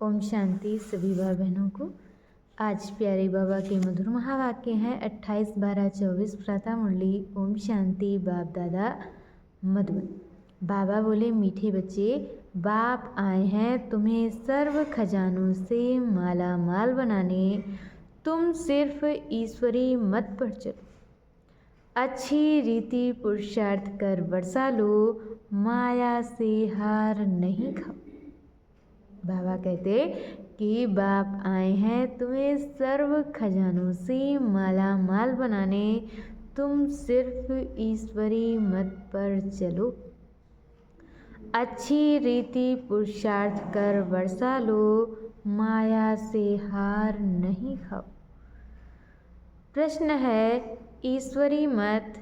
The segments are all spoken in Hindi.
ओम शांति सभी भाई बहनों को। आज प्यारे बाबा के मधुर महावाक्य हैं 28/12/24 प्रातः मुरली। ओम शांति। बाप दादा मधुबन। बाबा बोले, मीठे बच्चे, बाप आए हैं तुम्हें सर्व खजानों से माला माल बनाने। तुम सिर्फ ईश्वरी मत पर चलो, अच्छी रीति पुरुषार्थ कर वर्षा लो, माया से हार नहीं खाओ। बाबा कहते कि बाप आए हैं तुम्हें सर्व खजानों से माला माल बनाने। तुम सिर्फ ईश्वरी मत पर चलो, अच्छी रीति पुरुषार्थ कर वर्षा लो, माया से हार नहीं खाओ। प्रश्न है, ईश्वरी मत,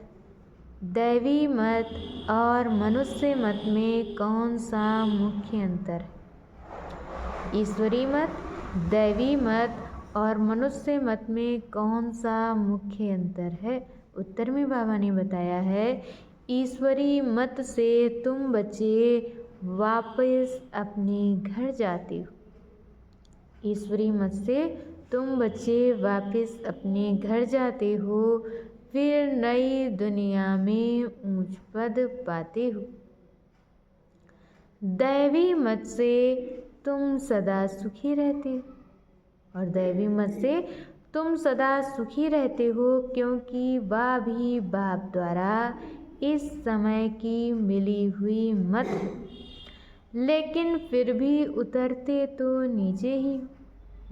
दैवी मत और मनुष्य मत में कौन सा मुख्य अंतर है? ईश्वरी मत, दैवी मत और मनुष्य मत में कौन सा मुख्य अंतर है? उत्तर में बाबा ने बताया है, ईश्वरी मत से तुम बच्चे वापस अपने घर जाते हो। ईश्वरी मत से तुम बच्चे वापस अपने घर जाते हो, फिर नई दुनिया में ऊंच पद पाते हो। दैवी मत से तुम सदा सुखी रहते हो, और दैवी मत से तुम सदा सुखी रहते हो क्योंकि वह भी बाप द्वारा इस समय की मिली हुई मत है। लेकिन फिर भी उतरते तो नीचे ही हो।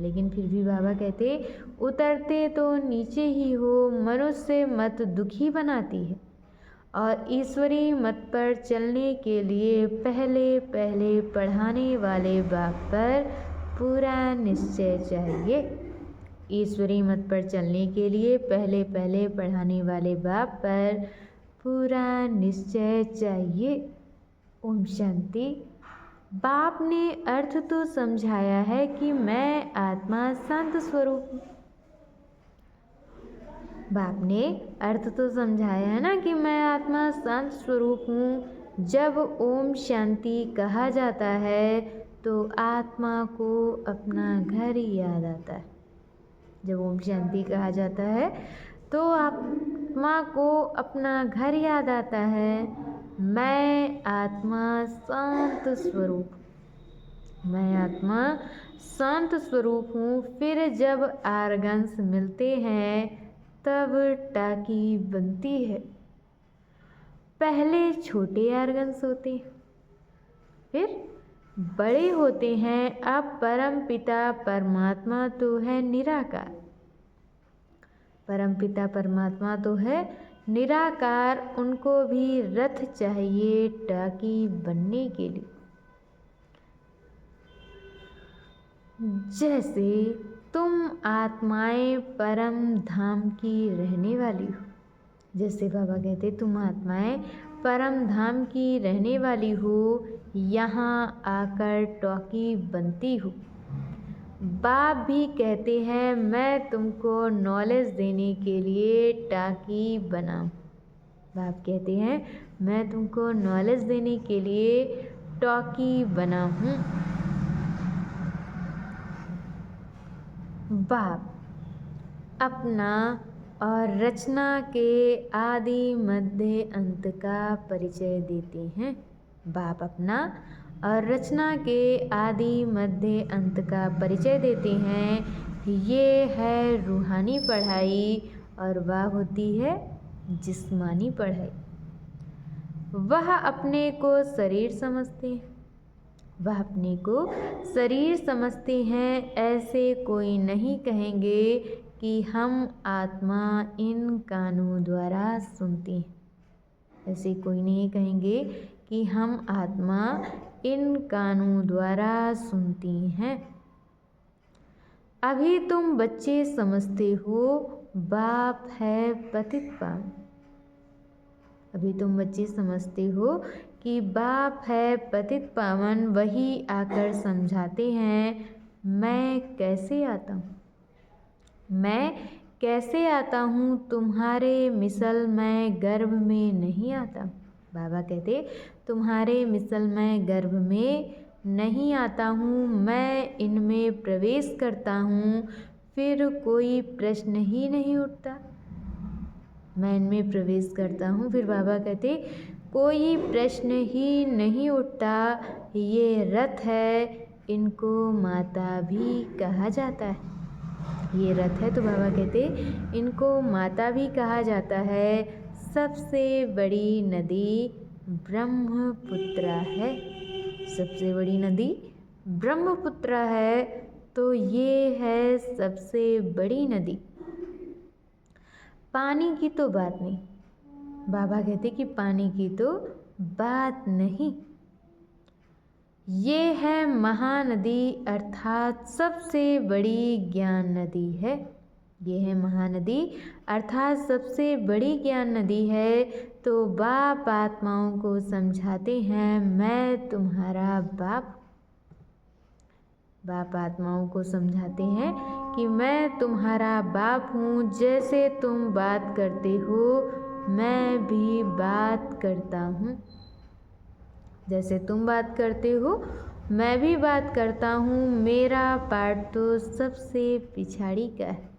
लेकिन फिर भी बाबा कहते उतरते तो नीचे ही हो। मनुष्य मत दुखी बनाती है और ईश्वरी मत पर चलने के लिए पहले पहले पढ़ाने वाले बाप पर पूरा निश्चय चाहिए। ईश्वरी मत पर चलने के लिए पहले पहले पढ़ाने वाले बाप पर पूरा निश्चय चाहिए। ओम शांति। बाप ने अर्थ तो समझाया है कि मैं आत्मा शांत स्वरूप हूँ। बाप ने अर्थ तो समझाया है ना कि मैं आत्मा शांत स्वरूप हूँ। जब ओम शांति कहा जाता है तो आत्मा को अपना घर याद आता है। जब ओम शांति कहा जाता है तो आत्मा को अपना घर याद आता है। मैं आत्मा शांत स्वरूप, मैं आत्मा शांत स्वरूप हूँ। फिर जब आर्गन्स मिलते हैं तब टाकी बनती है। पहले छोटे आर्गन्स होते हैं, फिर बड़े होते हैं। अब परम पिता परमात्मा तो है निराकार, परम पिता परमात्मा तो है निराकार। उनको भी रथ चाहिए टाकी बनने के लिए। जैसे तुम आत्माएं परम धाम की रहने वाली हो। जैसे बाबा कहते तुम आत्माएं परम धाम की रहने वाली हो, यहाँ आकर टॉकी बनती हो। बाप भी कहते हैं मैं तुमको नॉलेज देने के लिए टाकी बनाऊं। बाप कहते हैं मैं तुमको नॉलेज देने के लिए टॉकी बना हूँ। बाप अपना और रचना के आदि मध्य अंत का परिचय देते हैं। बाप अपना और रचना के आदि मध्य अंत का परिचय देते हैं। ये है रूहानी पढ़ाई और वह होती है जिस्मानी पढ़ाई। वह अपने को शरीर समझते हैं, वह अपने को शरीर समझते हैं। ऐसे कोई नहीं कहेंगे कि हम आत्मा इन कानों द्वारा सुनते हैं। ऐसे कोई नहीं कहेंगे कि हम आत्मा इन कानों द्वारा सुनती हैं। अभी तुम बच्चे समझते हो बाप है पतित पावन। अभी तुम बच्चे समझते हो कि बाप है पतित पावन। वही आकर समझाते हैं मैं कैसे आता हूँ, मैं कैसे आता हूँ। तुम्हारे मिसल मैं गर्भ में नहीं आता। बाबा कहते तुम्हारे मिसल मैं गर्भ में नहीं आता हूँ, मैं इनमें प्रवेश करता हूँ, फिर कोई प्रश्न ही नहीं उठता। मैं इनमें प्रवेश करता हूँ, फिर बाबा कहते कोई प्रश्न ही नहीं उठता। ये रथ है, इनको माता भी कहा जाता है। ये रथ है तो बाबा कहते इनको माता भी कहा जाता है। सबसे बड़ी नदी ब्रह्मपुत्र है। सबसे बड़ी नदी ब्रह्मपुत्र है, तो ये है सबसे बड़ी नदी। पानी की तो बात नहीं, बाबा कहते कि पानी की तो बात नहीं। ये है महानदी, अर्थात सबसे बड़ी ज्ञान नदी है। ये है महानदी अर्थात सबसे बड़ी ज्ञान नदी है। तो बाप आत्माओं को समझाते हैं, मैं तुम्हारा बाप। बाप आत्माओं को समझाते हैं कि मैं तुम्हारा बाप हूँ। जैसे तुम बात करते हो, मैं भी बात करता हूँ। जैसे तुम बात करते हो, मैं भी बात करता हूँ। मेरा पार्ट तो सबसे पिछाड़ी का है।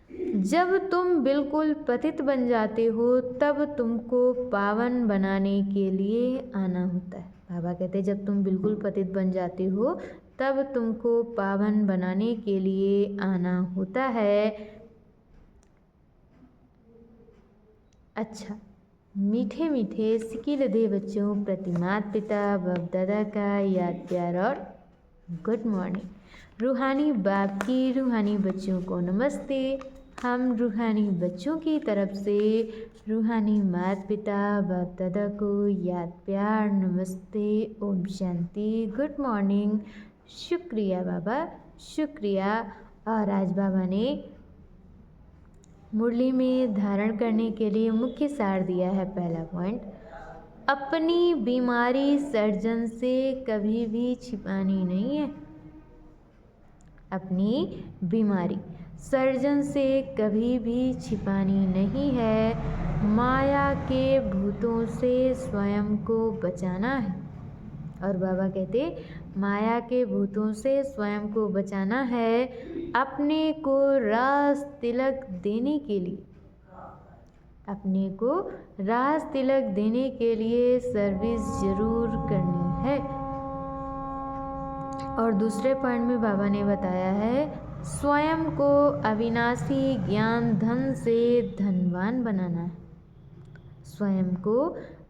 जब तुम बिल्कुल पतित बन जाते हो, तब तुमको पावन बनाने के लिए आना होता है। बाबा कहते हैं जब तुम बिल्कुल पतित बन जाते हो, तब तुमको पावन बनाने के लिए आना होता है। अच्छा, मीठे मीठे सिकिलधे बच्चों प्रति माता पिता बाप दादा का याद प्यार और गुड मॉर्निंग। रूहानी बाप की रूहानी बच्चों को नमस्ते। हम रूहानी बच्चों की तरफ से रूहानी माता पिता बाप दादा को याद प्यार नमस्ते, ओम शांति, गुड मॉर्निंग। शुक्रिया बाबा, शुक्रिया। और आज बाबा ने मुरली में धारण करने के लिए मुख्य सार दिया है। पहला पॉइंट, अपनी बीमारी सर्जन से कभी भी छिपानी नहीं है। अपनी बीमारी सर्जन से कभी भी छिपानी नहीं है। माया के भूतों से स्वयं को बचाना है। और बाबा कहते माया के भूतों से स्वयं को बचाना है। अपने को राज तिलक देने के लिए, अपने को राज तिलक देने के लिए सर्विस जरूर करनी है। और दूसरे पॉइंट में बाबा ने बताया है, स्वयं को अविनाशी ज्ञान धन से धनवान बनाना है। स्वयं को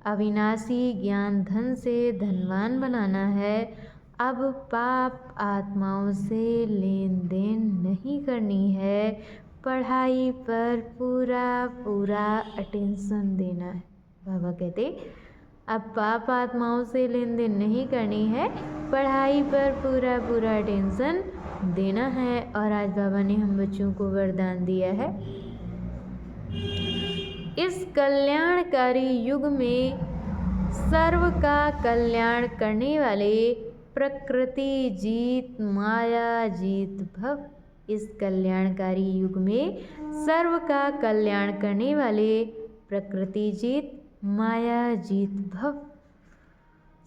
अविनाशी ज्ञान धन से धनवान बनाना है। अब पाप आत्माओं से लेन देन नहीं करनी है। पढ़ाई पर पूरा अटेंशन देना है। बाबा कहते अब पाप आत्माओं से लेन देन नहीं करनी है, पढ़ाई पर पूरा अटेंशन देना है। और आज बाबा ने हम बच्चों को वरदान दिया है, इस कल्याणकारी युग में सर्व का कल्याण करने वाले प्रकृति जीत माया जीत भव। इस कल्याणकारी युग में सर्व का कल्याण करने वाले प्रकृति जीत माया जीत भव।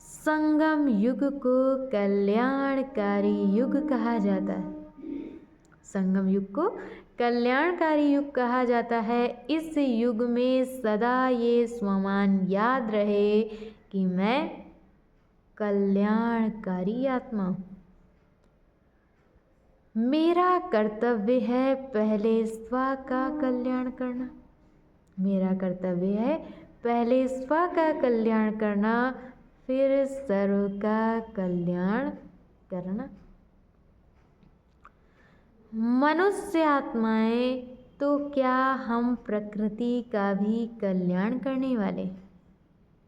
संगम युग को कल्याणकारी युग कहा जाता है। संगम युग को कल्याणकारी युग कहा जाता है। इस युग में सदा ये स्वमान याद रहे कि मैं कल्याणकारी आत्मा हूँ। मेरा कर्तव्य है पहले स्व का कल्याण करना। मेरा कर्तव्य है पहले स्व का कल्याण करना, फिर सर्व का कल्याण करना। मनुष्य आत्माएं तो क्या हम प्रकृति का भी कल्याण करने वाले?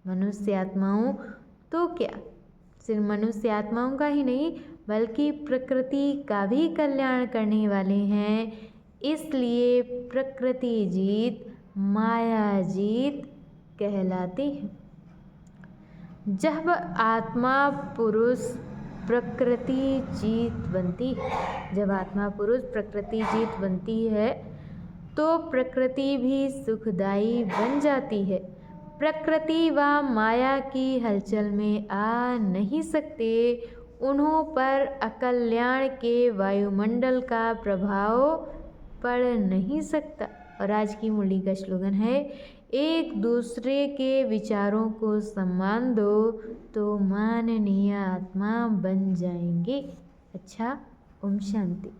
मनुष्य आत्माओं तो क्या सिर्फ मनुष्य आत्माओं का ही नहीं बल्कि प्रकृति का भी कल्याण करने वाले हैं। इसलिए प्रकृति जीत माया जीत कहलाती है। जब आत्मा पुरुष प्रकृति जीत बनती है, जब आत्मा पुरुष प्रकृति जीत बनती है तो प्रकृति भी सुखदायी बन जाती है। प्रकृति व माया की हलचल में आ नहीं सकते, उन्हों पर अकल्याण के वायुमंडल का प्रभाव पड़ नहीं सकता। और आज की मुरली का स्लोगन है, एक दूसरे के विचारों को सम्मान दो तो माननीय आत्मा बन जाएंगे। अच्छा, ओम शांति।